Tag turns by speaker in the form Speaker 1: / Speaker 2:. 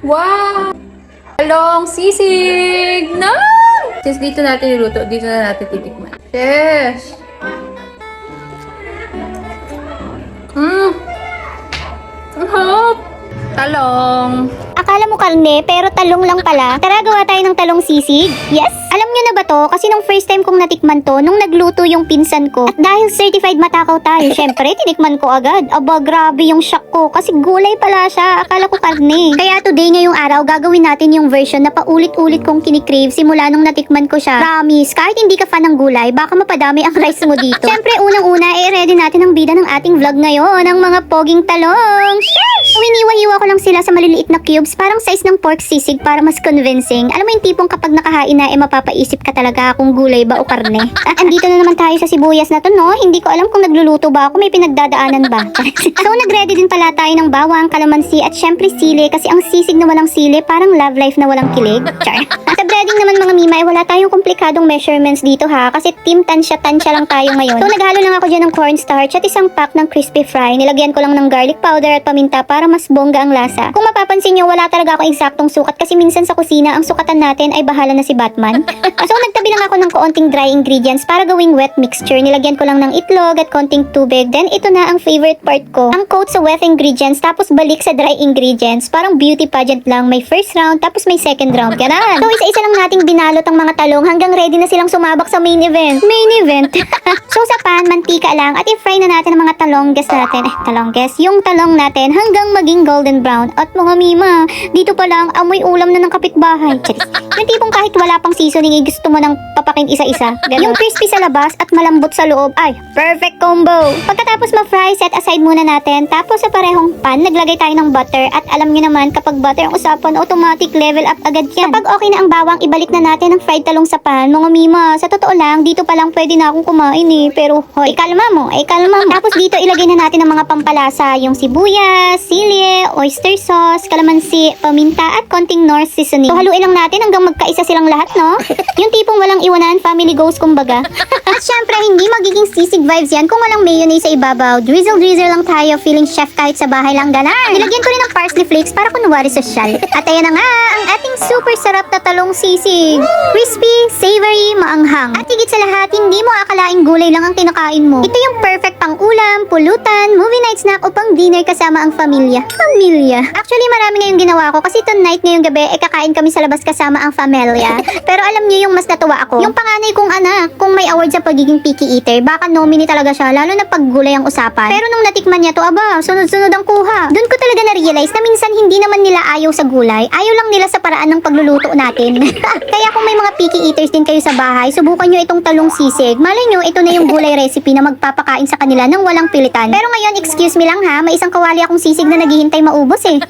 Speaker 1: Wow! Talong sisig! No! Sis, dito natin niluto. Dito na natin titikman. Yes! Ang harap! Talong!
Speaker 2: Akala mo karne, pero talong lang pala. Tara, gawa tayo ng talong sisig. Yes! Alam nyo na ba to? Kasi nung first time kong natikman to, nung nagluto yung pinsan ko. At dahil certified matakaw tayo, syempre, tinikman ko agad. Aba, grabe yung shock ko. Kasi gulay pala siya. Akala ko karne. Kaya today, ngayong araw, gagawin natin yung version na paulit-ulit kong kinikrave simula nung natikman ko siya. Promise, kahit hindi ka fan ng gulay, baka mapadami ang rice mo dito. Syempre, unang-una, i-ready natin ang bida ng ating vlog ngayon, ang mga poging talong. Yes! Winiwa-hiwa ko lang sila sa maliliit na cubes, parang size ng pork sisig para mas convincing. Alam mo yung tipong kapag nakahain na, mapapaisip ka talaga kung gulay ba o karne. Andito na naman tayo sa sibuyas na to, no? Hindi ko alam kung nagluluto ba ako, may pinagdadaanan ba? So, nag-ready din pala tayo ng bawang, kalamansi, at syempre sili, kasi ang sisig na walang sili, parang love life na walang kilig. Char. Sa breading naman mga mima, wala tayong komplikadong measurements dito ha, kasi team tansya-tansya lang tayo ngayon. So, naghalo lang ako dyan ng cornstarch at isang pack ng crispy fry. Nilagyan ko lang ng garlic powder at paminta para mas bongga ang lasa. Kung mapapansin nyo, wala talaga ako eksaktong sukat kasi minsan sa kusina, ang sukatan natin ay bahala na si Batman. So, nagtabi lang ako ng kaunting dry ingredients para gawing wet mixture. Nilagyan ko lang ng itlog at konting tubig. Then, ito na ang favorite part ko. Ang coat sa wet ingredients, tapos balik sa dry ingredients. Parang beauty pageant lang. May first round, tapos may second round. Ganon. So, isa-isa lang nating binalot ang mga talong hanggang ready na silang sumabak sa main event. Main event? So, sa pan, mantika lang at i-fry na natin ang mga talongges natin. Talongges? Yung talong natin hanggang maging golden brown. At mga mima, dito pa lang, amoy ulam na ng kapitbahay. Charis. Yung tipong kahit wala pang seasoning, gusto mo nang papakin isa-isa. Ganon. Yung crispy sa labas at malambot sa loob. Ay, perfect combo! Pagkatapos ma-fry, set aside muna natin. Tapos sa parehong pan, naglagay tayo ng butter. At alam nyo naman, kapag butter ang usapan, automatic level up agad yan. Kapag okay na ang bawang, ibalik na natin ang fried talong sa pan. Mga mima, sa totoo lang, dito pa lang pwede na akong kumain eh. Pero, hoy, kalma mo. Tapos dito, ilagay na natin ang mga pampalasa. Yung sibuyas, sili, oyster sauce, kalamansi, paminta, at konting North seasoning. So, haluin lang natin hanggang magkaisa silang lahat, no? Yung tipong walang iwanan, family goes kumbaga. At syempre, hindi magiging sisig vibes yan kung walang mayonnaise sa ibabaw. Drizzle lang tayo, feeling chef kahit sa bahay lang ganan. Nilagyan ko rin ng parsley flakes para kunwari social. At ayan na nga, ang ating super sarap na talong sisig. Crispy, savory, maanghang. At higit sa lahat, hindi mo akalaing gulay lang ang kinakain mo. Ito yung perfect pang ulam, pulutan, movie night snack o pang dinner kasama ang pamilya. Actually, marami ngayong ginawa ko kasi tonight ngayong gabi, kakain kami sa labas kasama ang pamilya. Pero alam niyo yung mas natuwa ako? Yung panganay kong anak, kung may award sa pagiging picky eater, baka nominee talaga siya, lalo na pag gulay ang usapan. Pero nung natikman niya to, aba, sunod-sunod ang kuha. Doon ko talaga na-realize na minsan hindi naman nila ayaw sa gulay, ayaw lang nila sa paraan ng pagluluto natin. Kaya kung may mga picky eaters din kayo sa bahay, subukan nyo itong talong sisig. Malay nyo, ito na yung gulay recipe na magpapakain sa kanila ng walang pilitan. Pero ngayon, excuse me lang ha, may isang kawali akong sisig na naghihintay maubos eh.